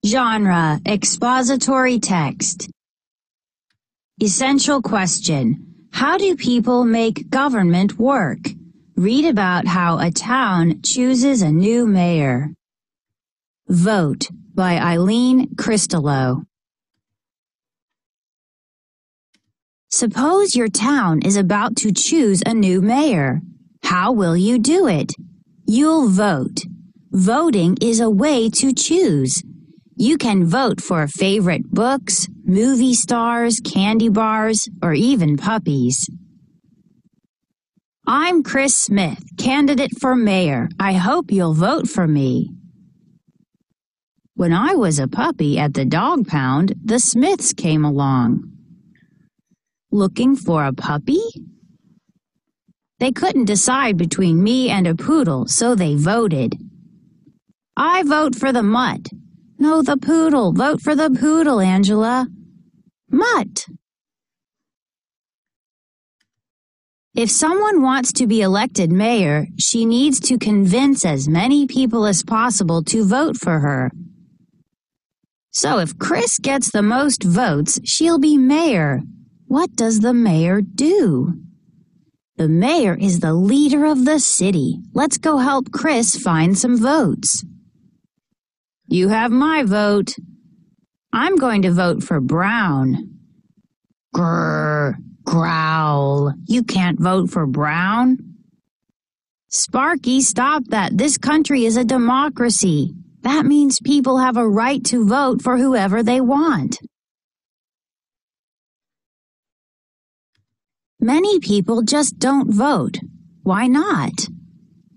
Genre: expository text. Essential question: how do people make government work? Read about how a town chooses a new mayor. Vote by Eileen Cristello. Suppose your town is about to choose a new mayor. How will you do it? You'll vote. Voting is a way to choose. You can vote for favorite books, movie stars, candy bars, or even puppies. I'm Chris Smith, candidate for mayor. I hope you'll vote for me. When I was a puppy at the dog pound, the Smiths came along. Looking for a puppy? They couldn't decide between me and a poodle, so they voted. I vote for the mutt. No, the poodle. Vote for the poodle, Angela. Mutt. If someone wants to be elected mayor, she needs to convince as many people as possible to vote for her. So if Chris gets the most votes, she'll be mayor. What does the mayor do? The mayor is the leader of the city. Let's go help Chris find some votes. You have my vote. I'm going to vote for Brown. Grrr, growl. You can't vote for Brown. Sparky, stop that. This country is a democracy. That means people have a right to vote for whoever they want. Many people just don't vote. Why not?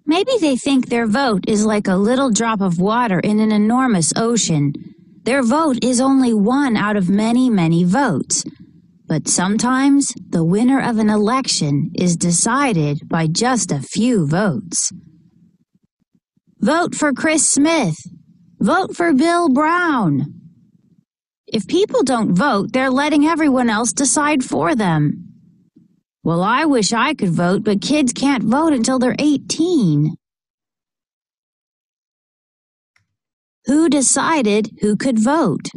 Maybe they think their vote is like a little drop of water in an enormous ocean. Their vote is only one out of many, many votes. But sometimes the winner of an election is decided by just a few votes. Vote for Chris Smith. Vote for Bill Brown. If people don't vote, they're letting everyone else decide for them. Well, I wish I could vote, but kids can't vote until they're 18. Who decided who could vote?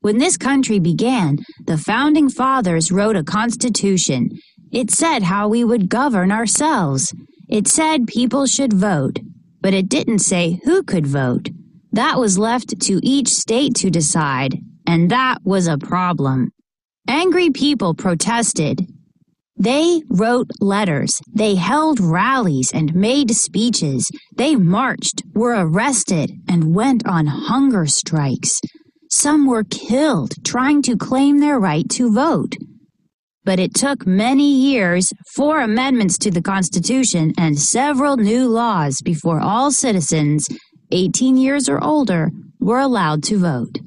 When this country began, the Founding Fathers wrote a constitution. It said how we would govern ourselves. It said people should vote, but it didn't say who could vote. That was left to each state to decide, and that was a problem. Angry people protested. They wrote letters, they held rallies and made speeches, they marched, were arrested, and went on hunger strikes. Some were killed trying to claim their right to vote. But it took many years, 4 amendments to the Constitution, and several new laws before all citizens, 18 years or older, were allowed to vote.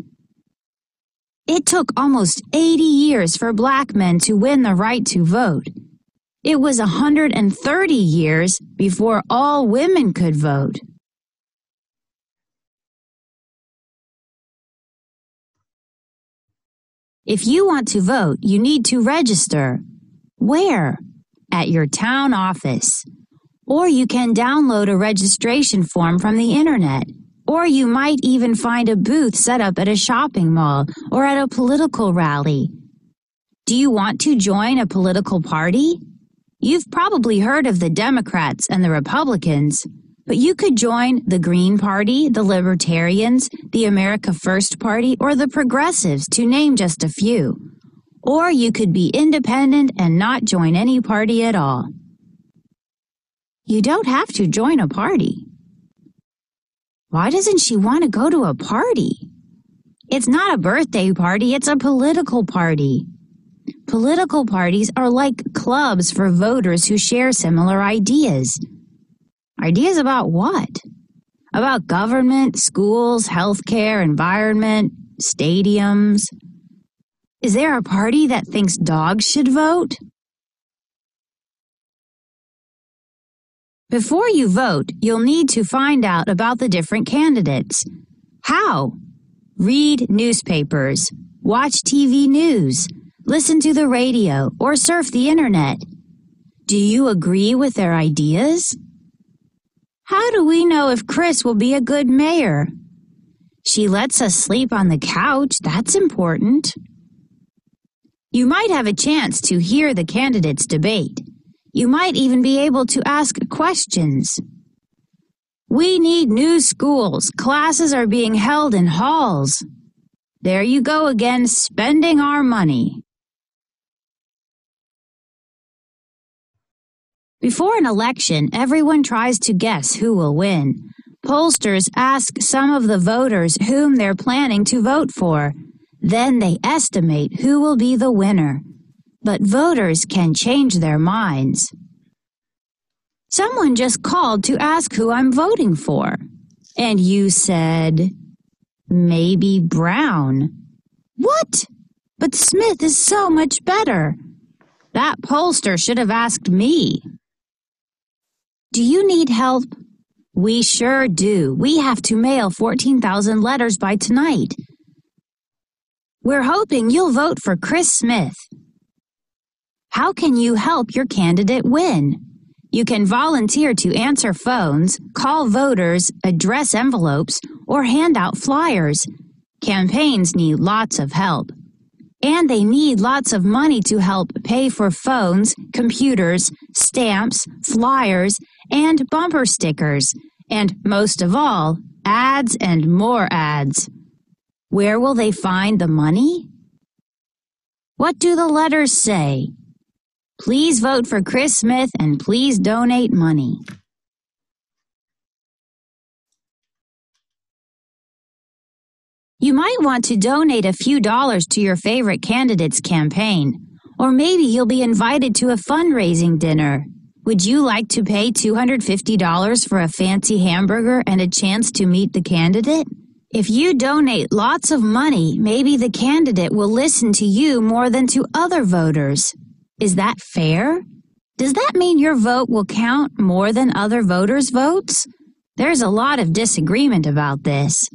It took almost 80 years for black men to win the right to vote. It was 130 years before all women could vote. If you want to vote, you need to register. Where? At your town office. Or you can download a registration form from the internet. Or you might even find a booth set up at a shopping mall or at a political rally. Do you want to join a political party? You've probably heard of the Democrats and the Republicans, but you could join the Green Party, the Libertarians, the America First Party, or the Progressives, to name just a few. Or you could be independent and not join any party at all. You don't have to join a party. Why doesn't she want to go to a party? It's not a birthday party, it's a political party. Political parties are like clubs for voters who share similar ideas. Ideas about what? About government, schools, healthcare, environment, stadiums. Is there a party that thinks dogs should vote? Before you vote, you'll need to find out about the different candidates. How? Read newspapers, watch TV news, listen to the radio, or surf the internet. Do you agree with their ideas? How do we know if Chris will be a good mayor? She lets us sleep on the couch. That's important. You might have a chance to hear the candidates debate. You might even be able to ask questions. We need new schools. Classes are being held in halls. There you go again, spending our money. Before an election, everyone tries to guess who will win. Pollsters ask some of the voters whom they're planning to vote for. Then they estimate who will be the winner. But voters can change their minds. Someone just called to ask who I'm voting for. And you said, maybe Brown. What? But Smith is so much better. That pollster should have asked me. Do you need help? We sure do. We have to mail 14,000 letters by tonight. We're hoping you'll vote for Chris Smith. How can you help your candidate win? You can volunteer to answer phones, call voters, address envelopes, or hand out flyers. Campaigns need lots of help. And they need lots of money to help pay for phones, computers, stamps, flyers, and bumper stickers. And most of all, ads and more ads. Where will they find the money? What do the letters say? Please vote for Chris Smith and please donate money. You might want to donate a few dollars to your favorite candidate's campaign, or maybe you'll be invited to a fundraising dinner. Would you like to pay $250 for a fancy hamburger and a chance to meet the candidate? If you donate lots of money, maybe the candidate will listen to you more than to other voters. Is that fair? Does that mean your vote will count more than other voters' votes? There's a lot of disagreement about this.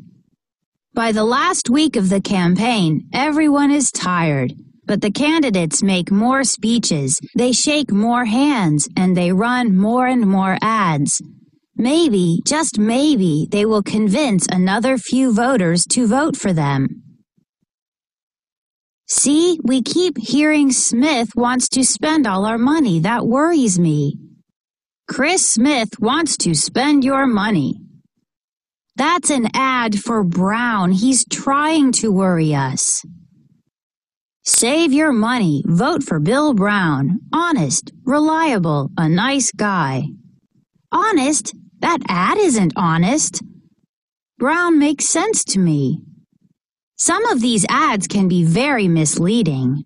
By the last week of the campaign, everyone is tired, but the candidates make more speeches, they shake more hands, and they run more and more ads. Maybe, just maybe, they will convince another few voters to vote for them. See, we keep hearing Smith wants to spend all our money. That worries me. Chris Smith wants to spend your money. That's an ad for Brown. He's trying to worry us. Save your money. Vote for Bill Brown. Honest, reliable, a nice guy. Honest? That ad isn't honest. Brown makes sense to me. Some of these ads can be very misleading.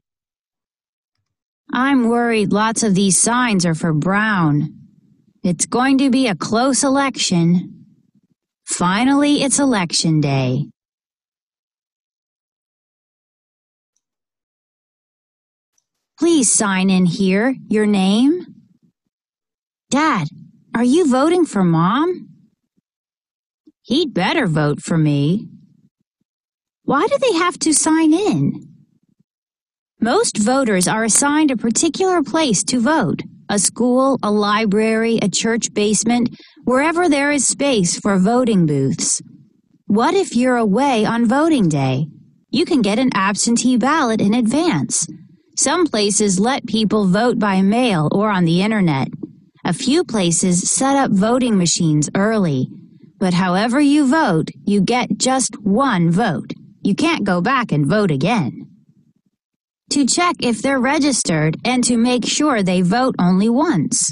I'm worried lots of these signs are for Brown. It's going to be a close election. Finally, it's election day. Please sign in here. Your name? Dad, are you voting for Mom? He'd better vote for me. Why do they have to sign in? Most voters are assigned a particular place to vote. A school, a library, a church basement, wherever there is space for voting booths. What if you're away on voting day? You can get an absentee ballot in advance. Some places let people vote by mail or on the internet. A few places set up voting machines early. But however you vote, you get just one vote. You can't go back and vote again. To check if they're registered and to make sure they vote only once.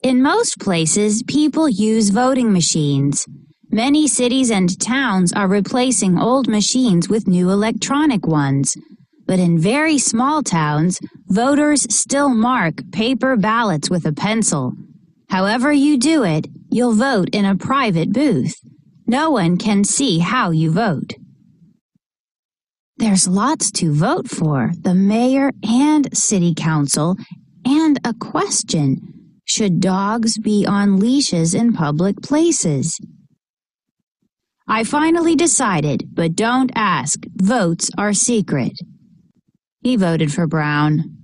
In most places, people use voting machines. Many cities and towns are replacing old machines with new electronic ones. But in very small towns, voters still mark paper ballots with a pencil. However you do it, you'll vote in a private booth. No one can see how you vote. There's lots to vote for, the mayor and city council, and a question. Should dogs be on leashes in public places? I finally decided, but don't ask. Votes are secret. He voted for Brown.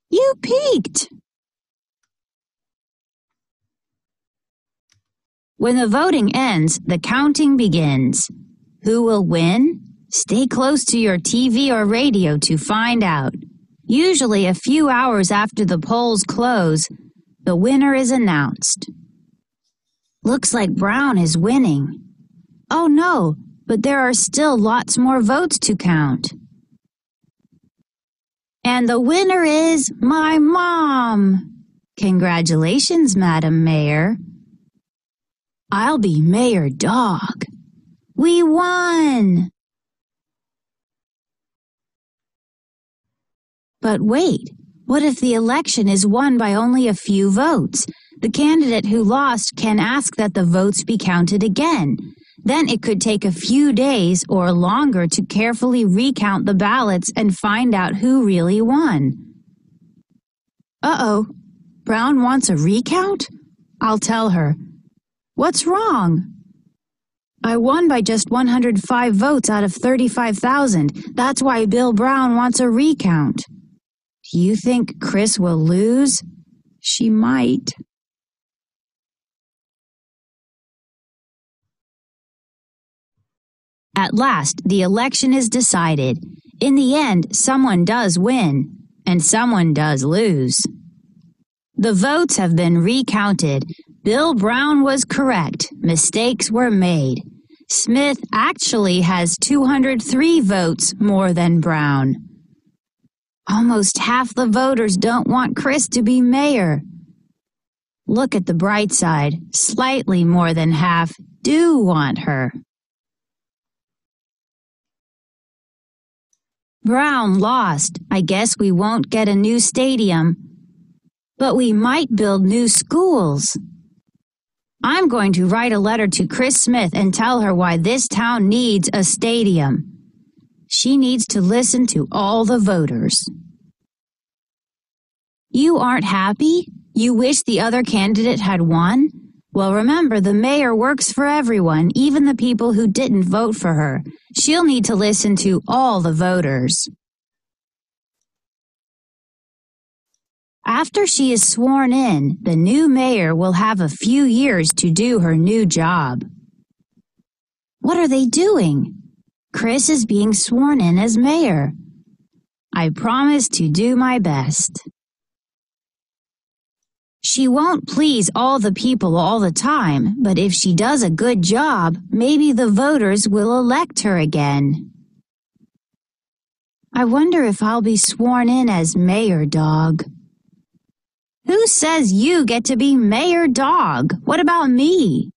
You peeked! When the voting ends, the counting begins. Who will win? Stay close to your TV or radio to find out. Usually a few hours after the polls close, the winner is announced. Looks like Brown is winning. Oh no, but there are still lots more votes to count. And the winner is my mom. Congratulations, Madam Mayor. I'll be Mayor Dog. We won! But wait, what if the election is won by only a few votes? The candidate who lost can ask that the votes be counted again. Then it could take a few days or longer to carefully recount the ballots and find out who really won. Uh-oh, Brown wants a recount? I'll tell her. What's wrong? I won by just 105 votes out of 35,000. That's why Bill Brown wants a recount. Do you think Chris will lose? She might. At last, the election is decided. In the end, someone does win, and someone does lose. The votes have been recounted. Bill Brown was correct. Mistakes were made. Smith actually has 203 votes more than Brown. Almost half the voters don't want Chris to be mayor. Look at the bright side. Slightly more than half do want her. Brown lost. I guess we won't get a new stadium. But we might build new schools. I'm going to write a letter to Chris Smith and tell her why this town needs a stadium. She needs to listen to all the voters. You aren't happy? You wish the other candidate had won? Well, remember, the mayor works for everyone, even the people who didn't vote for her. She'll need to listen to all the voters. After she is sworn in, the new mayor will have a few years to do her new job. What are they doing? Chris is being sworn in as mayor. I promise to do my best. She won't please all the people all the time, but if she does a good job, maybe the voters will elect her again. I wonder if I'll be sworn in as Mayor Dog. Who says you get to be Mayor Dog? What about me?